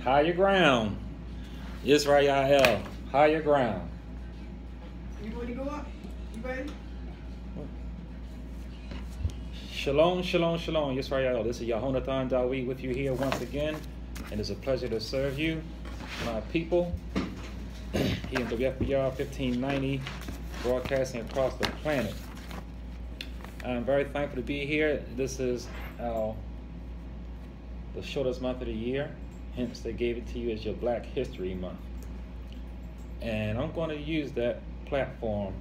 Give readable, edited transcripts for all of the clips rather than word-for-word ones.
Higher ground. Israel, higher ground. You ready to go up? You ready? Shalom, shalom, shalom. Yisrael. This is Yahonathan Dawid with you here once again. And it's a pleasure to serve you, my people, here in WFBR 1590, broadcasting across the planet. I'm very thankful to be here. This is the shortest month of the year. Hence, they gave it to you as your Black History Month. And I'm going to use that platform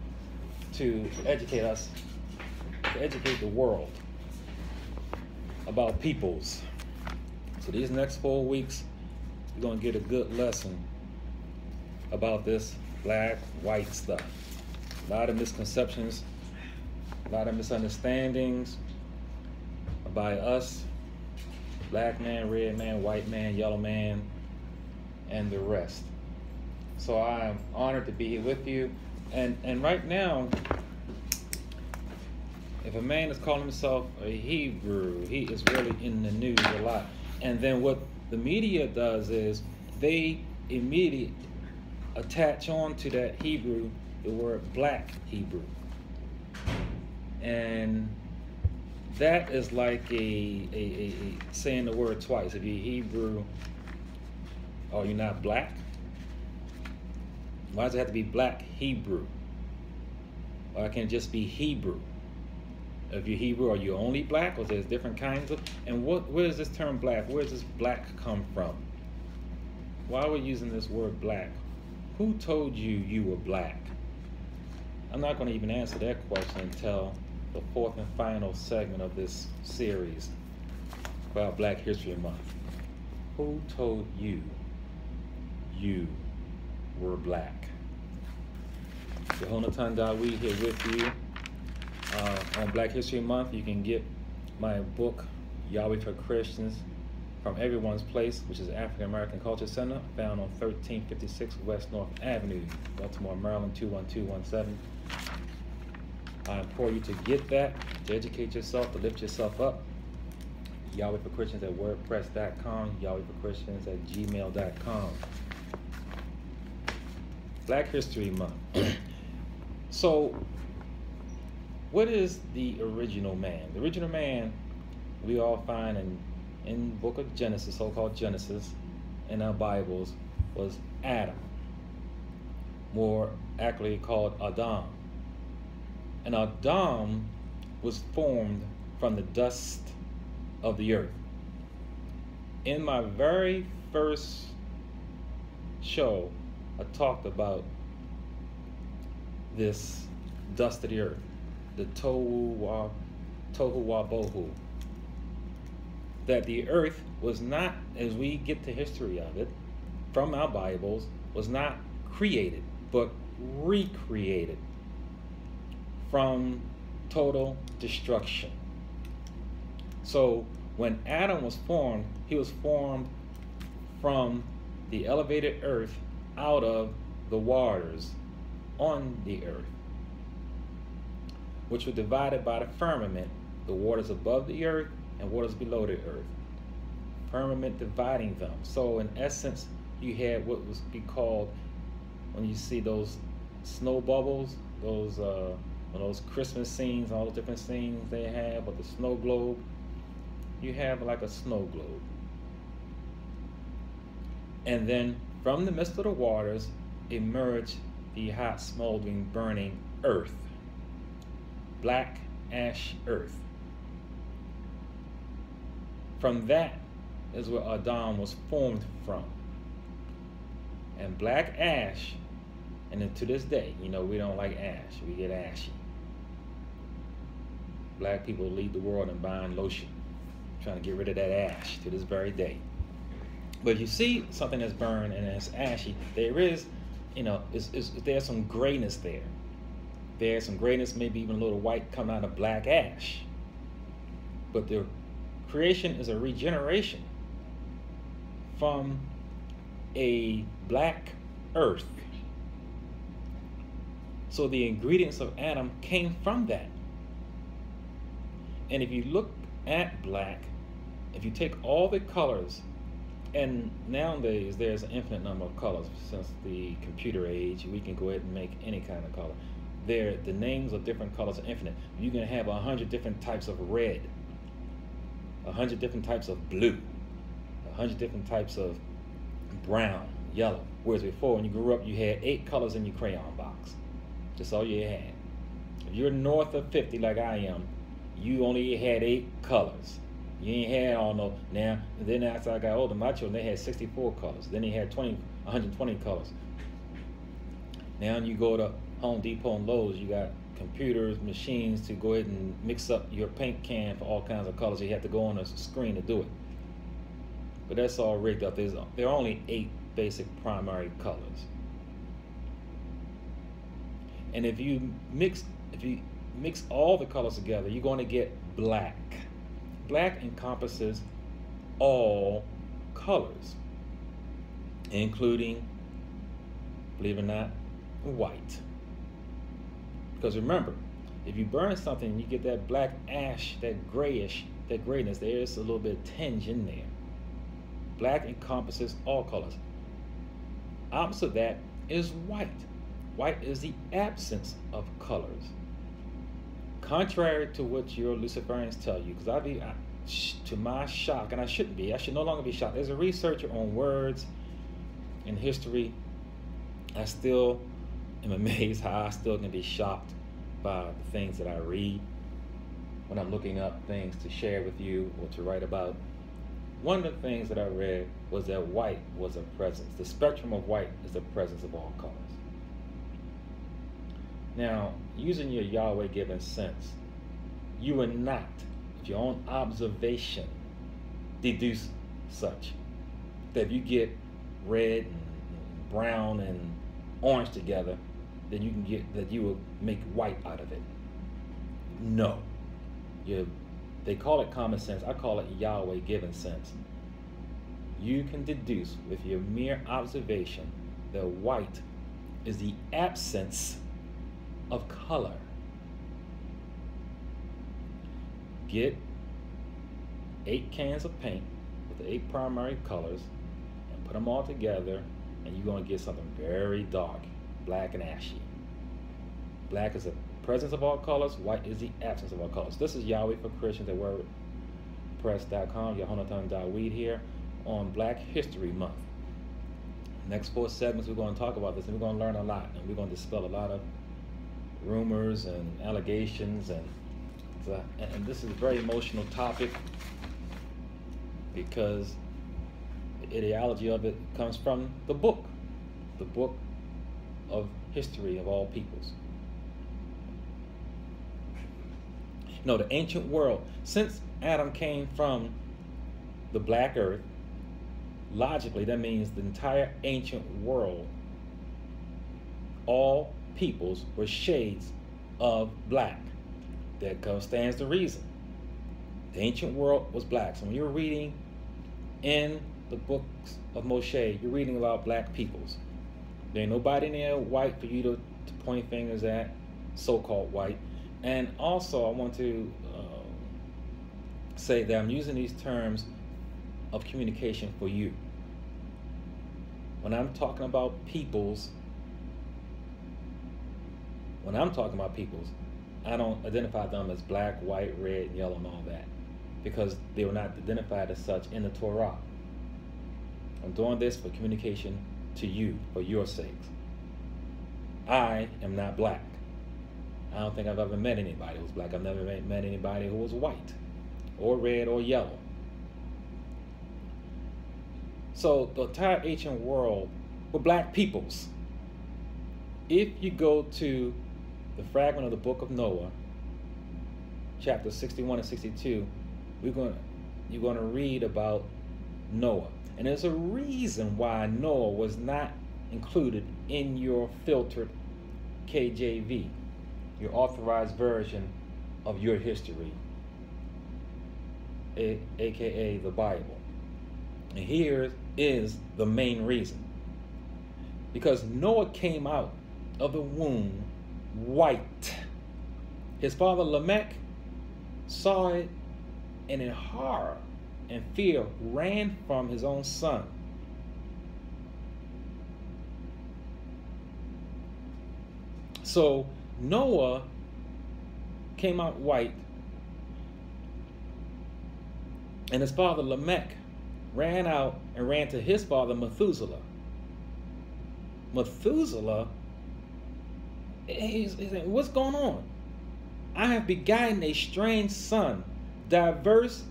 to educate us, to educate the world about peoples. So these next 4 weeks, you're going to get a good lesson about this black, white stuff. A lot of misconceptions, a lot of misunderstandings by us, black man, red man, white man, yellow man, and the rest. So I am honored to be here with you. And right now, if a man is calling himself a Hebrew, he is really in the news a lot. And then what the media does is they immediately attach on to that Hebrew the word black Hebrew. And that is like a saying the word twice. If you're Hebrew, are you not black? Why does it have to be black Hebrew? Why can't it just be Hebrew? If you're Hebrew, are you only black, or there's different kinds of? And where does this term black? Where does this black come from? Why are we using this word black? Who told you you were black? I'm not going to even answer that question until the fourth and final segment of this series about Black History Month. Who told you you were black? Yehonatan Dawid here with you on Black History Month. You can get my book, Yahweh for Christians, from Everyone's Place, which is African American Culture Center, found on 1356 West North Avenue, Baltimore, Maryland, 21217. I implore you to get that, to educate yourself, to lift yourself up. Yahweh for Christians at WordPress.com, Yahweh for Christians at gmail.com. Black History Month. So, what is the original man? The original man we all find in the book of Genesis, so-called Genesis, in our Bibles, was Adam, more accurately called Adam. And Adam was formed from the dust of the earth. In my very first show, I talked about this dust of the earth, the tohu wabohu. That the earth was not, as we get the history of it from our Bibles, was not created, but recreated from total destruction. So when Adam was formed, he was formed from the elevated earth out of the waters on the earth, which were divided by the firmament, the waters above the earth and waters below the earth. Firmament dividing them. So in essence, you had what was be called, when you see those snow bubbles, those Christmas scenes, all the different scenes they have, with the snow globe, you have like a snow globe. And then from the midst of the waters emerged the hot, smoldering, burning earth, black ash earth. From that is where Adam was formed from. And black ash, and then to this day, we don't like ash, we get ashy. Black people lead the world in buying lotion, trying to get rid of that ash to this very day. But if you see something that's burned and it's ashy, there is, there's some grayness there. There's some grayness, maybe even a little white coming out of black ash. But the creation is a regeneration from a black earth. So the ingredients of Adam came from that. And if you look at black, if you take all the colors And nowadays, there's an infinite number of colors. Since the computer age, we can go ahead and make any kind of color. The names of different colors are infinite. You can have 100 different types of red, 100 different types of blue, 100 different types of brown, yellow. Whereas before, when you grew up, you had 8 colors in your crayon box. That's all you had. If you're north of 50 like I am, you only had 8 colors. You ain't had all no. Now, and then after I got older, my children, they had 64 colors. Then they had 120 colors. Now you go to Home Depot and Lowe's, you got computers, machines to go ahead and mix up your paint can for all kinds of colors. You have to go on a screen to do it. But that's all rigged up. There are only 8 basic primary colors. And if you mix all the colors together, you're going to get black. Black encompasses all colors, including, believe it or not, white. Because remember, if you burn something and you get that black ash, that grayness, there's a little bit of tinge in there. Black encompasses all colors. Opposite of that is white. White is the absence of colors. Contrary to what your Luciferians tell you, because to my shock, and I shouldn't be, I should no longer be shocked. As a researcher on words and history, I still am amazed how I still can be shocked by the things that I read when I'm looking up things to share with you or to write about. One of the things that I read was that white was a presence. The spectrum of white is the presence of all colors. Now, using your Yahweh-given sense, you will not, with your own observation, deduce such. That if you get red and brown and orange together, then you can get that you will make white out of it. No. They call it common sense. I call it Yahweh-given sense. You can deduce with your mere observation that white is the absence of color. Get 8 cans of paint with the 8 primary colors and put them all together, and you're going to get something very dark, black and ashy. Black is the presence of all colors. White is the absence of all colors. This is Yahweh for Christians at WordPress.com. Yahonatan Dawid here on Black History Month. Next 4 segments, we're going to talk about this, and we're going to learn a lot, and we're going to dispel a lot of rumors and allegations, and this is a very emotional topic because the ideology of it comes from the book of history of all peoples. No, the ancient world, since Adam came from the black earth, logically that means the entire ancient world, all peoples were shades of black. That stands to reason. The ancient world was black. So when you're reading in the books of Moshe, you're reading about black peoples. There ain't nobody in there white for you to point fingers at, so-called white. And also I want to say that I'm using these terms of communication for you. When I'm talking about peoples, I don't identify them as black, white, red, yellow, and all that, because they were not identified as such in the Torah. I'm doing this for communication to you, for your sakes. I am not black. I don't think I've ever met anybody who was black. I've never met anybody who was white, or red, or yellow. So the entire ancient world were black peoples. If you go to the fragment of the book of Noah, chapter 61 and 62, you're going to read about Noah. And there's a reason why Noah was not included in your filtered KJV, your authorized version of your history, aka the Bible. And here is the main reason. Because Noah came out of the womb white. His father Lamech saw it, and in horror and fear ran from his own son. So Noah came out white, and his father Lamech ran out and ran to his father Methuselah. Methuselah, he's saying, what's going on? I have begotten a strange son, diverse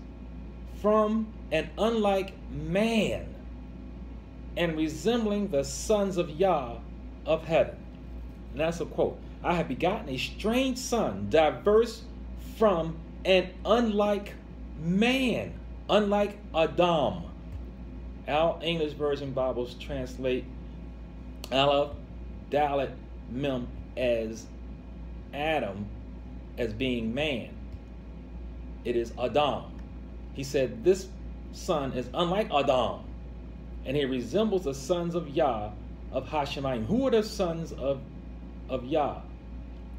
from and unlike man, and resembling the sons of Yah of heaven. And that's a quote. I have begotten a strange son, diverse from and unlike man, unlike Adam. Our English Version Bibles translate Aleph, Dalet, Mem as Adam, as being man. It is Adam. He said this son is unlike Adam, and he resembles the sons of Yah of Hashemayim. Who are the sons of Yah?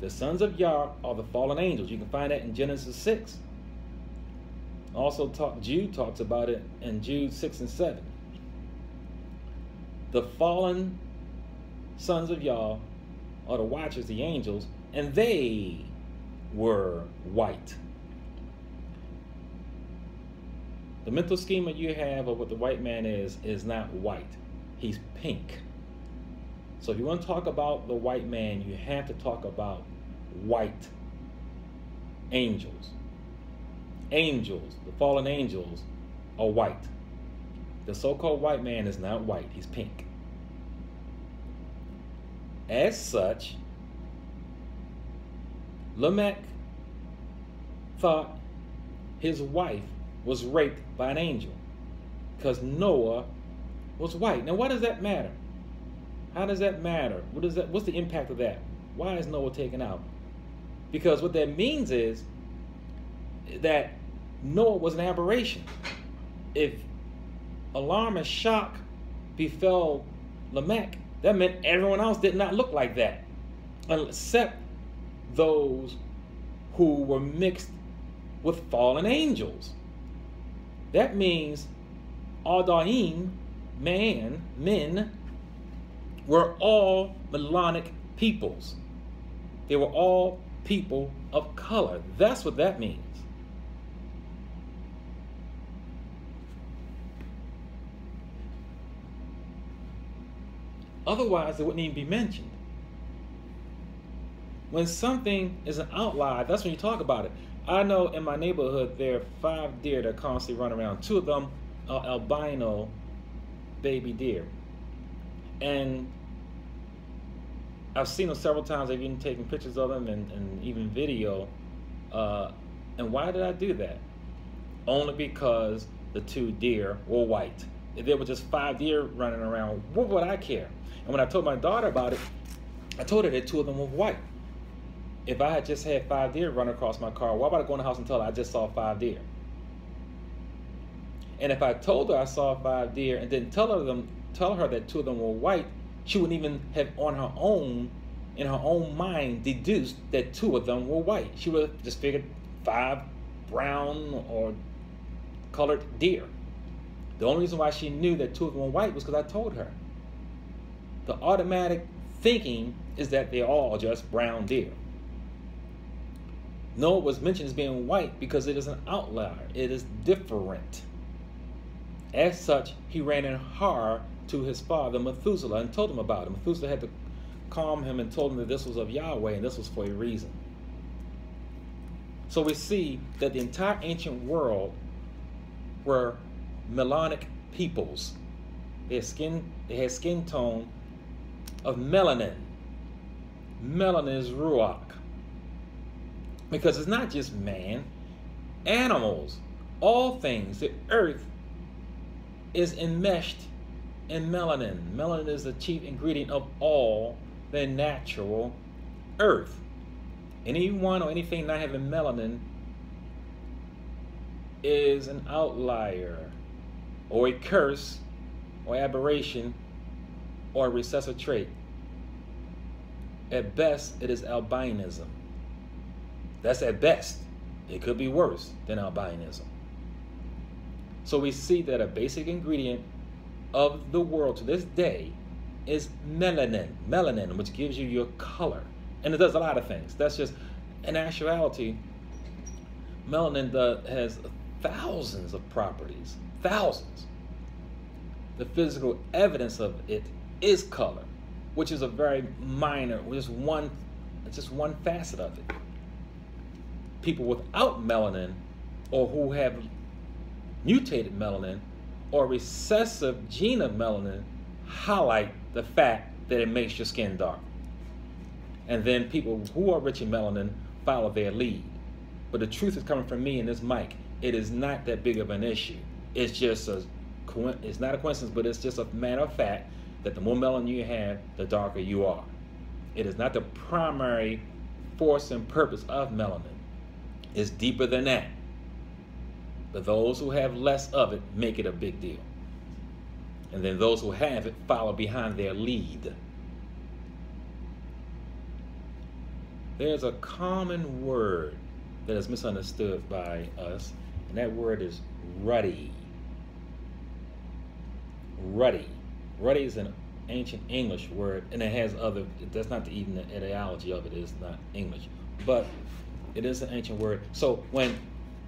The sons of Yah are the fallen angels. You can find that in Genesis 6. Also, Jude talks about it in Jude 6 and 7. The fallen sons of Yah are the watchers, the angels, and they were white. The mental schema you have of what the white man is not white. He's pink. So if you want to talk about the white man, you have to talk about white angels. Angels, the fallen angels, are white. The so-called white man is not white. He's pink. As such, Lamech thought his wife was raped by an angel because Noah was white. Now, why does that matter? How does that matter? What's the impact of that? Why is Noah taken out? Because what that means is that Noah was an aberration. If alarm and shock befell Lamech, that meant everyone else did not look like that, except those who were mixed with fallen angels. That means Adaim, men, were all melanic peoples. They were all people of color. That's what that means. Otherwise, it wouldn't even be mentioned. When something is an outlier, that's when you talk about it. I know in my neighborhood there are 5 deer that constantly run around. 2 of them are albino baby deer. And I've seen them several times. I've even taken pictures of them and even video. And why did I do that? Only because the 2 deer were white. If there were just 5 deer running around, what would I care? And when I told my daughter about it, I told her that 2 of them were white. If I had just had 5 deer run across my car, why would I go in the house and tell her I just saw 5 deer? And if I told her I saw 5 deer and didn't tell her that 2 of them were white, she wouldn't even have on her own, in her own mind, deduced that 2 of them were white. She would have just figured 5 brown or colored deer. The only reason why she knew that 2 of them were white was because I told her. The automatic thinking is that they're all just brown deer. Noah was mentioned as being white because it is an outlier. It is different. As such, he ran in horror to his father Methuselah and told him about it. Methuselah had to calm him and told him that this was of Yahweh and this was for a reason. So we see that the entire ancient world were melanic peoples. They had skin tone of melanin. Melanin is ruach. Because it's not just man, animals, all things, the earth is enmeshed in melanin. Melanin is the chief ingredient of all the natural earth. Anyone or anything not having melanin is an outlier or a curse or aberration or a recessive trait. At best, it is albinism. That's at best. It could be worse than albinism. So we see that a basic ingredient of the world to this day is melanin, which gives you your color. And it does a lot of things. That's just, in actuality, melanin has thousands of properties, thousands. The physical evidence of it is color, which is a very minor, just one facet of it. People without melanin, or who have mutated melanin, or recessive gene of melanin, highlight the fact that it makes your skin dark. And then people who are rich in melanin follow their lead. But the truth is coming from me and this mic. It is not that big of an issue. It's just it's not a coincidence, but it's just a matter of fact that the more melanin you have, the darker you are. It is not the primary force and purpose of melanin. It's deeper than that. But those who have less of it make it a big deal. And then those who have it follow behind their lead. There's a common word that is misunderstood by us, and that word is ruddy. Ruddy. Ruddy is an ancient English word, and it has other, that's not even the etymology of it, it's not English. But it is an ancient word. So when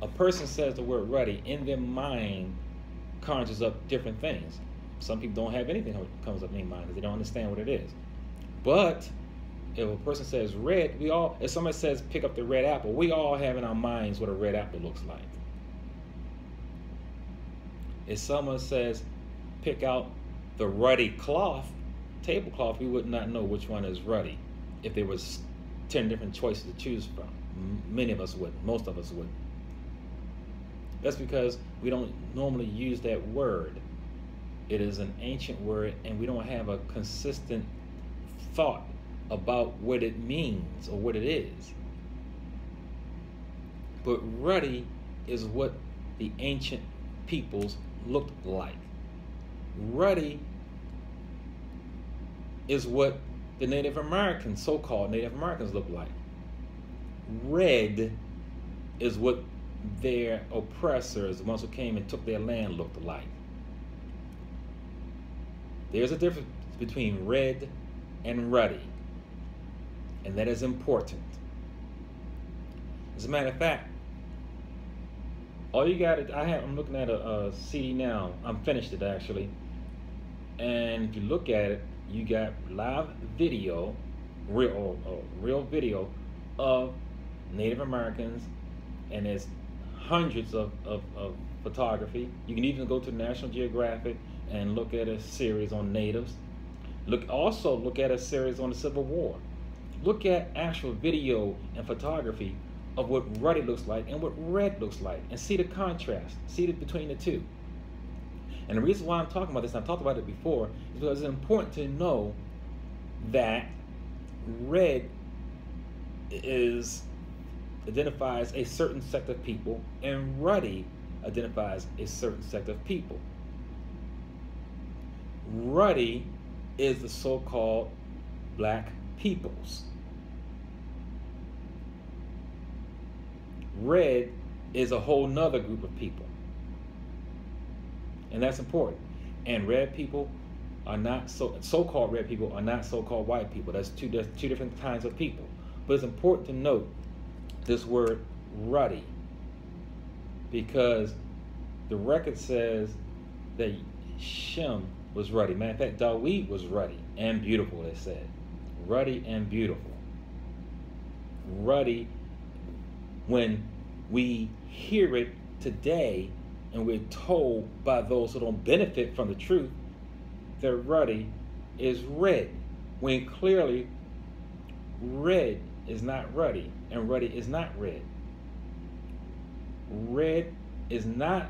a person says the word ruddy, in their mind conjures up different things. Some people don't have anything that comes up in their mind because they don't understand what it is. But if a person says red, if somebody says pick up the red apple, we all have in our minds what a red apple looks like. If someone says pick out the ruddy cloth, tablecloth, we would not know which one is ruddy if there was 10 different choices to choose from. Many of us wouldn't. Most of us wouldn't. That's because we don't normally use that word. It is an ancient word, and we don't have a consistent thought about what it means or what it is. But ruddy is what the ancient peoples looked like. Ruddy is what the Native Americans, so-called Native Americans, look like. Red is what their oppressors, the ones who came and took their land, looked like. There's a difference between red and ruddy, and that is important. As a matter of fact, all you got, I'm looking at a CD now. I'm finished it actually, and if you look at it, you got live video, real video of Native Americans, and there's hundreds of photography. You can even go to National Geographic and look at a series on natives. Also look at a series on the Civil War. Look at actual video and photography of what ruddy looks like and what red looks like, and see the contrast, see between the two. And the reason why I'm talking about this, and I've talked about it before, is because it's important to know that red identifies a certain sect of people, and ruddy identifies a certain sect of people. Ruddy is the so-called black peoples. Red is a whole nother group of people. And that's important. And red people are not so-called red people are not so-called white people. That's two different kinds of people. But it's important to note this word ruddy, because the record says that Shem was ruddy. Matter of fact, Dawid was ruddy and beautiful, they said. Ruddy and beautiful. Ruddy, when we hear it today and we're told by those who don't benefit from the truth that ruddy is red, when clearly red is not ruddy and ruddy is not red. Red is not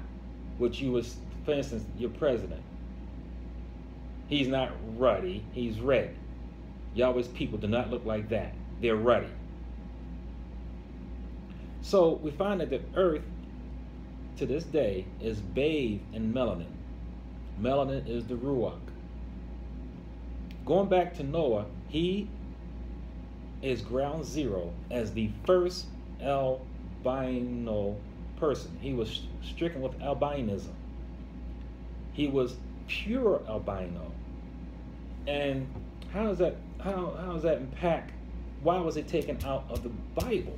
what you was, for instance, your president. He's not ruddy, he's red. Yahweh's people do not look like that. They're ruddy. So we find that the earth to this day is bathed in melanin. Melanin is the Ruach. Going back to Noah, he is ground zero as the first albino person. He was stricken with albinism. He was pure albino. And how does that impact? Why was it taken out of the Bible?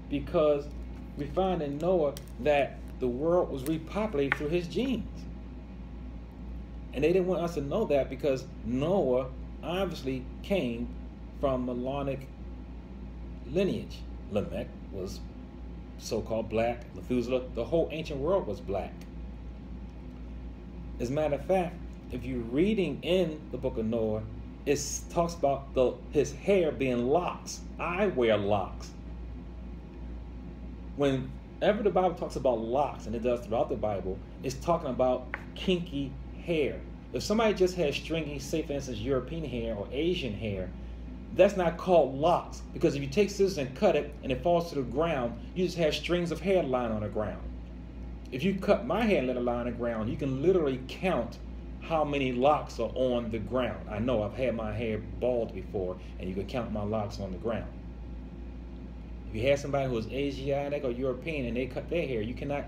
Because we find in Noah that the world was repopulated through his genes. And they didn't want us to know that because Noah obviously came from Melanic lineage. Lamech was so-called black. Methuselah, the whole ancient world was black. As a matter of fact, if you're reading in the book of Noah, it talks about his hair being locks. I wear locks. Whenever the Bible talks about locks, and it does throughout the Bible, it's talking about kinky hair. If somebody just has stringy, say for instance, European hair or Asian hair, that's not called locks, because if you take scissors and cut it and it falls to the ground, you just have strings of hair lying on the ground. If you cut my hair and let it lie on the ground, you can literally count how many locks are on the ground. I know I've had my hair bald before, and you can count my locks on the ground. If you have somebody who is Asiatic or European and they cut their hair, you cannot,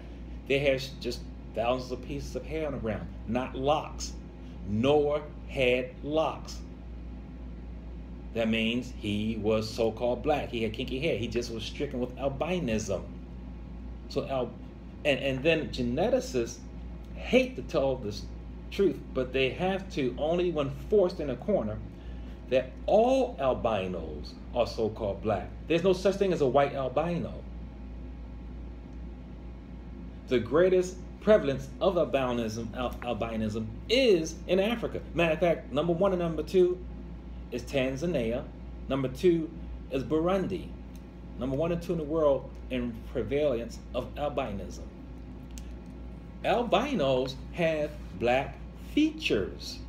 they have just thousands of pieces of hair on the ground, not locks. Noah had locks. That means he was so-called black. He had kinky hair. He just was stricken with albinism. So, and then geneticists hate to tell this truth, but they have to only when forced in a corner that all albinos are so-called black. There's no such thing as a white albino. The greatest prevalence of albinism is in Africa. Matter of fact, number 1 and number 2 is Tanzania. Number 2 is Burundi. Number 1 and 2 in the world in prevalence of albinism. Albinos have black features.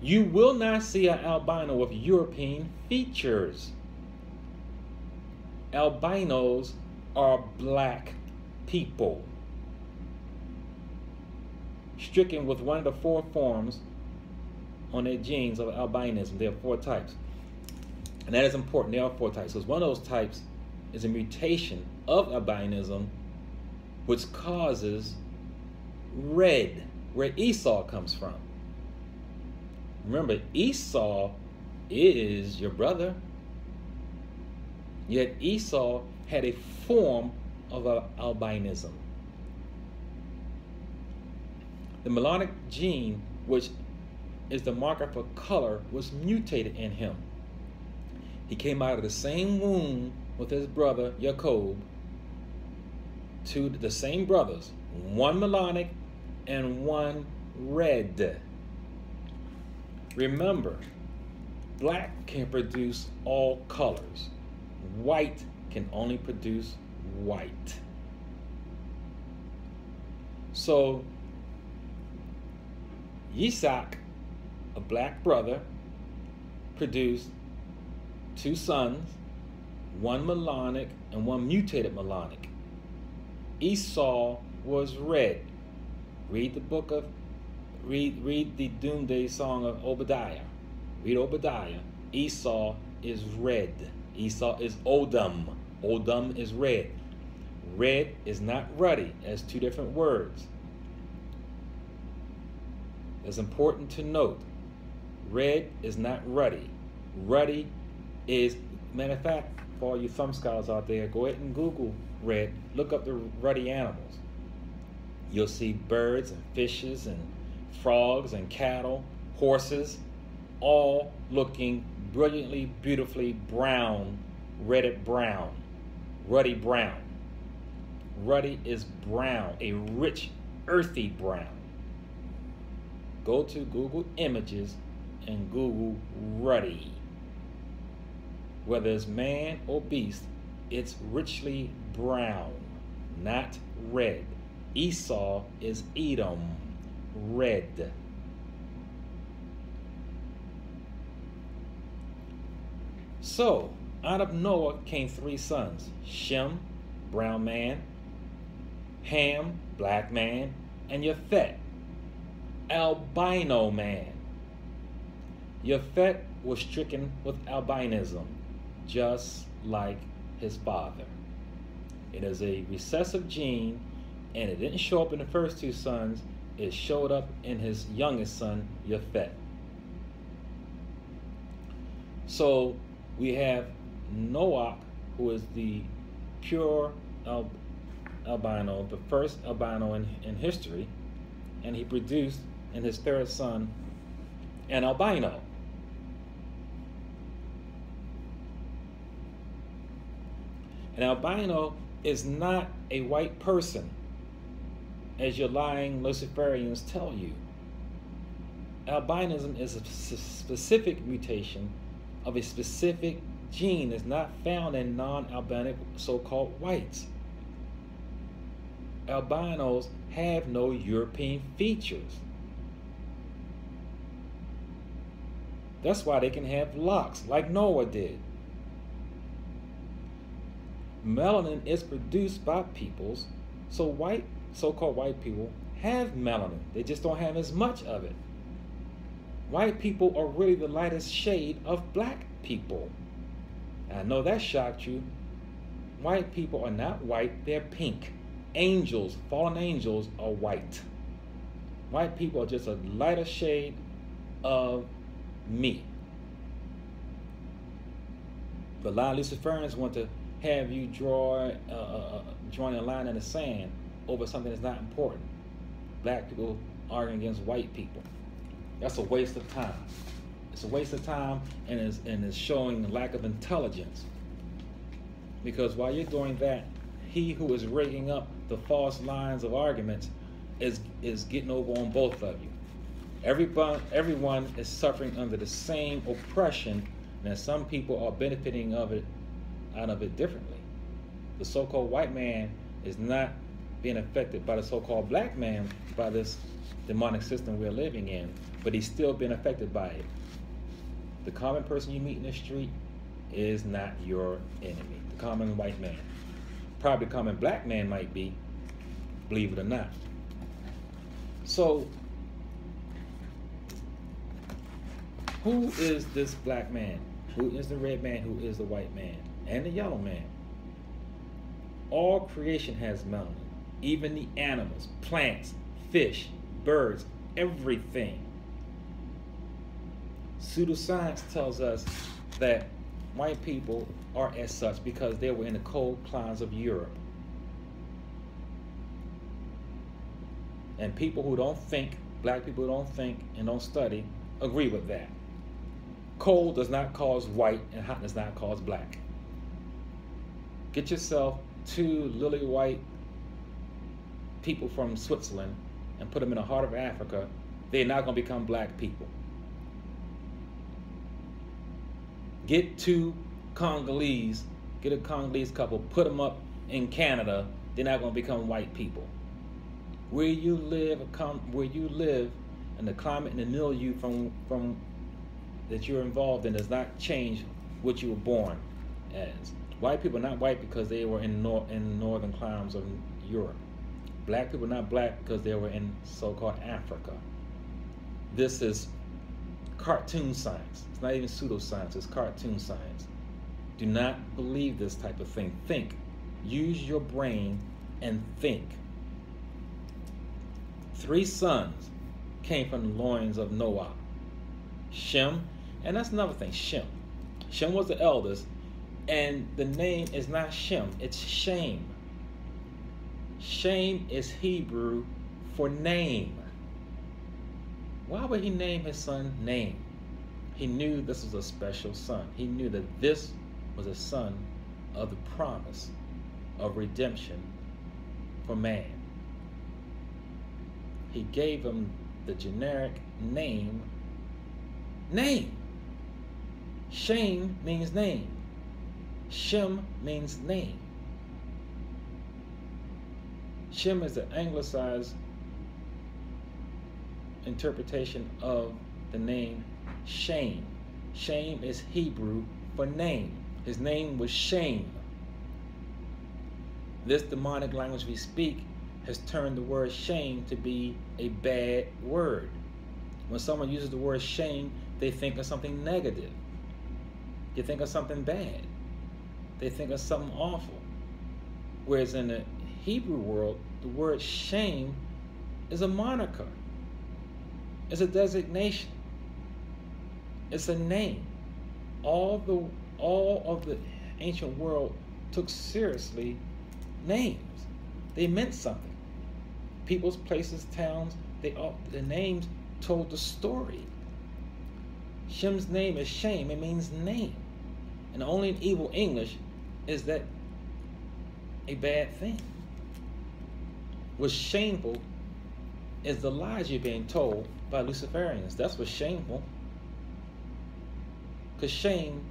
You will not see an albino with European features. Albinos are black people, stricken with one of the 4 forms on their genes of albinism. There are 4 types. And that is important. There are 4 types. Because one of those types is a mutation of albinism which causes red, where Esau comes from. Remember, Esau is your brother. Yet Esau had a form of albinism. The melanic gene, which is the marker for color, was mutated in him. He came out of the same womb with his brother Jacob, to the same brothers, one melanic and one red. Remember, black can produce all colors. White can only produce white. So, Isaac, a black brother, produced 2 sons, one melanic and one mutated melanic. Esau was red. Read the book of, read the Doomsday Song of Obadiah. Read Obadiah. Esau is red. Esau is Odom. Odom is red. Red is not ruddy. That's 2 different words. It's important to note, red is not ruddy. Ruddy is, matter of fact, for all you thumb scholars out there, go ahead and Google red. Look up the ruddy animals. You'll see birds and fishes and frogs and cattle, horses, all looking brilliantly, beautifully brown, redded brown, ruddy brown. Ruddy is brown, a rich, earthy brown. Go to Google Images and Google ruddy. Whether it's man or beast, it's richly brown, not red. Esau is Edom, red. So, out of Noah came 3 sons: Shem, brown man; Ham, black man; and Japheth, albino man. Japheth was stricken with albinism, just like his father. It is a recessive gene, and it didn't show up in the first 2 sons. it showed up in his youngest son, Yafet. So we have Noach, who is the pure albino, the first albino in history, and he produced in his third son an albino. An albino is not a white person, as your lying Luciferians tell you. Albinism is a specific mutation of a specific gene that's not found in non-albinic so-called whites. Albinos have no European features. That's why they can have locks like Noah did. Melanin is produced by peoples, so so-called white people have melanin. They just don't have as much of it. White people are really the lightest shade of black people. I know that shocked you. White people are not white, they're pink. Angels, fallen angels, are white. White people are just a lighter shade of me. But a lot of Luciferians want to have you drawing a line in the sand over something that's not important. Black people arguing against white people. That's a waste of time. It's a waste of time, and it's showing a lack of intelligence. Because while you're doing that, he who is rigging up the false lines of arguments is getting over on both of you. Everyone is suffering under the same oppression, and some people are benefiting out of it differently. The so-called white man is not being affected by the so-called black man, by this demonic system we're living in, but he's still being affected by it. The common person you meet in the street is not your enemy. The common white man. Probably the common black man might be, believe it or not. So, who is this black man? Who is the red man? Who is the white man? And the yellow man? All creation has melanin. Even the animals, plants, fish, birds, everything. Pseudoscience tells us that white people are as such because they were in the cold climes of Europe. And people who don't think, black people who don't think and don't study, agree with that. Cold does not cause white, and hot does not cause black. Get yourself 2 lily white people from Switzerland and put them in the heart of Africa, they're not going to become black people. Get 2 Congolese, get a Congolese couple, put them up in Canada, they're not going to become white people. Where you live, and the climate and the milieu from that you're involved in does not change what you were born as. White people are not white because they were in northern climes of Europe. Black people are not black because they were in so-called Africa. This is cartoon science. It's not even pseudoscience, it's cartoon science. Do not believe this type of thing. Think. Use your brain and think. 3 sons came from the loins of Noah. Shem, and that's another thing, Shem. Shem was the eldest, and the name is not Shem, it's Shem. Shem is Hebrew for name. Why would he name his son name? He knew this was a special son. He knew that this was a son of the promise of redemption for man. He gave him the generic name. Shem means name. Shem means name. Shem is the anglicized interpretation of the name Shem. Shem is Hebrew for name. His name was Shem. This demonic language we speak has turned the word shame to be a bad word. When someone uses the word shame, they think of something negative. They think of something bad. They think of something awful. Whereas in the Hebrew world, the word shame is a moniker. It's a designation. It's a name. All of the ancient world took seriously names. They meant something. People's, places, towns, the names told the story. Shem's name is Shem. It means name. And only in evil English is that a bad thing. What's shameful is the lies you're being told by Luciferians. That's what's shameful. Because shame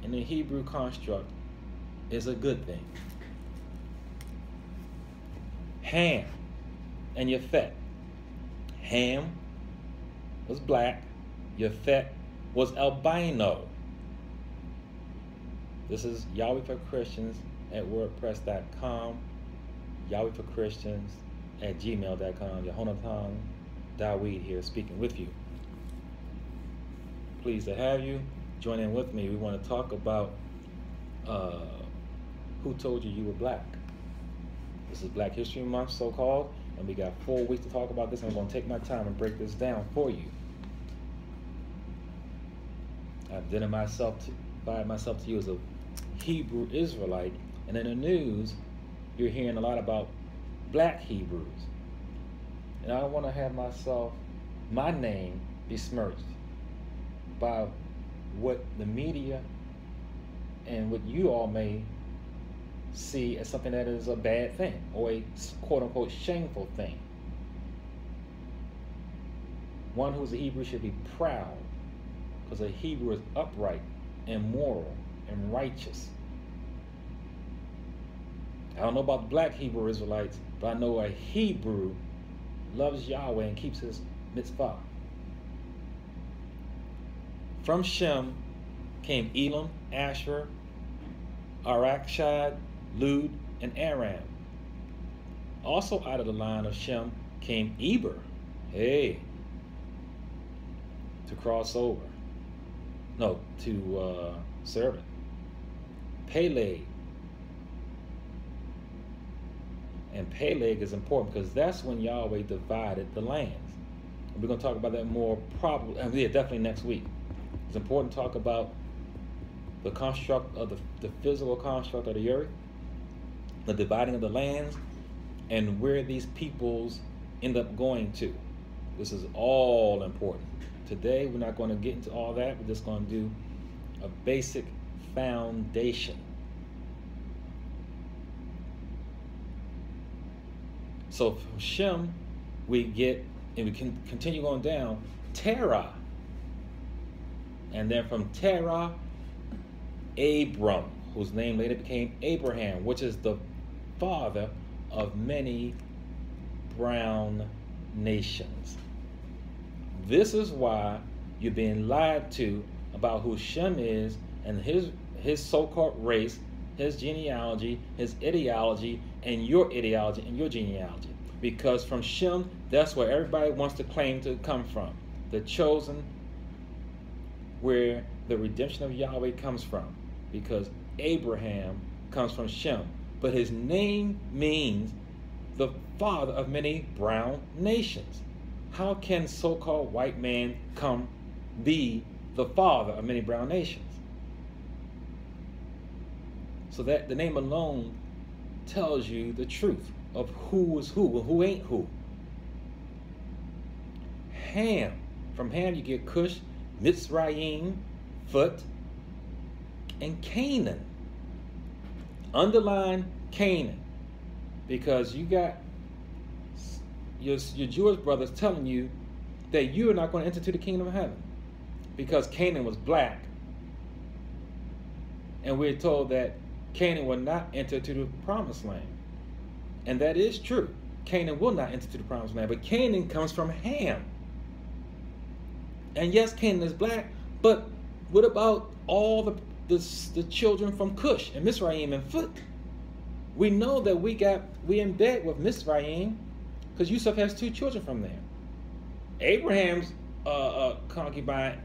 in the Hebrew construct is a good thing. Ham and Yafet. Ham was black. Yafet was albino. This is Yahweh for Christians at WordPress.com. Yahweh for Christians at gmail.com. Yehonatan Dawid here speaking with you. Pleased to have you. Join in with me. We want to talk about who told you were black. This is Black History Month, so-called, and we got 4 weeks to talk about this, and I'm going to take my time and break this down for you. I've identified myself to you as a Hebrew Israelite, and in the news, you're hearing a lot about black Hebrews. And I don't want to have my name besmirched by what the media and what you all may see as something that is a bad thing or a quote-unquote shameful thing. One who's a Hebrew should be proud, because a Hebrew is upright and moral and righteous. I don't know about black Hebrew Israelites, but I know a Hebrew loves Yahweh and keeps his mitzvah. From Shem came Elam, Asher, Arachshad, Lud, and Aram. Also out of the line of Shem came Eber. Hey, to cross over. No, to servant. Peleg. And Peleg is important because that's when Yahweh divided the lands. And we're going to talk about that more probably, definitely next week. It's important to talk about the construct of the physical construct of the earth, the dividing of the lands, and where these peoples end up going to. This is all important. Today, we're not going to get into all that. We're just going to do a basic foundation. So from Shem, we get, and we can continue going down, Terah. And then from Terah, Abram, whose name later became Abraham, which is the father of many brown nations. This is why you're being lied to about who Shem is and his so-called race, his genealogy, his ideology, and your ideology and your genealogy. Because from Shem, that's where everybody wants to claim to come from. The chosen, where the redemption of Yahweh comes from. Because Abraham comes from Shem. But his name means the father of many brown nations. How can so-called white man be the father of many brown nations? So that the name alone tells you the truth of who is who and who ain't who. Ham. From Ham you get Cush, Mitzrayim, Phut, and Canaan. Underline Canaan, because you got your Jewish brothers telling you that you are not going to enter to the kingdom of heaven because Canaan was black, and we're told that Canaan will not enter to the promised land. And that is true. Canaan will not enter to the promised land, but Canaan comes from Ham. And yes, Canaan is black, but what about all the children from Cush and Mizraim and Phut? We know that we in bed with Mizraim because Yusuf has 2 children from there. Abraham's concubine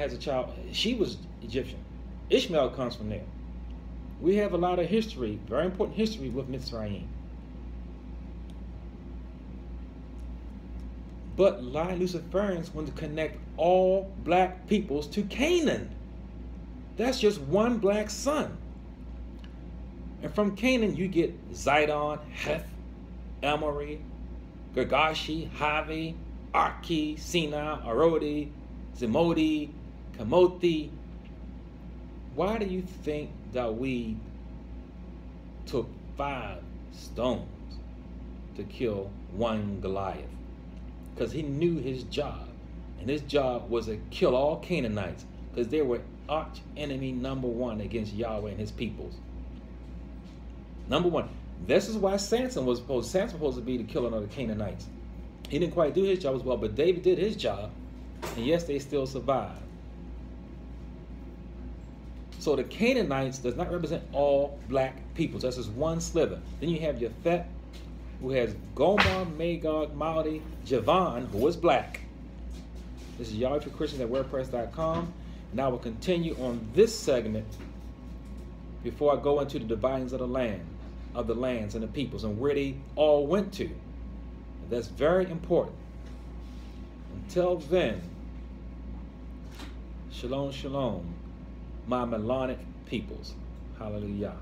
has a child. She was Egyptian. Ishmael comes from there. We have a lot of history, very important history with Mizraim. But a lot of Luciferians want to connect all black peoples to Canaan. That's just one black son. And from Canaan, you get Zidon, Heth, Emory, Girgashi, Havi, Arki, Sina, Arodi, Zimodi, Kamothi. Why do you think Dawid took 5 stones to kill one Goliath? Because he knew his job. And his job was to kill all Canaanites, because they were arch enemy number 1 against Yahweh and his peoples. Number 1. This is why Samson was supposed to be the killer of the Canaanites. He didn't quite do his job as well, but David did his job, and yes, they still survived. So the Canaanites does not represent all black peoples. That's just one sliver. Then you have Yefet, who has Gomer, Magog, Maudi, Javan, who is black. This is Yahweh for Christians at WordPress.com. And I will continue on this segment before I go into the dividings of the land, of the lands and the peoples, and where they all went to. And that's very important. Until then, shalom, shalom, my Melanic peoples. Hallelujah.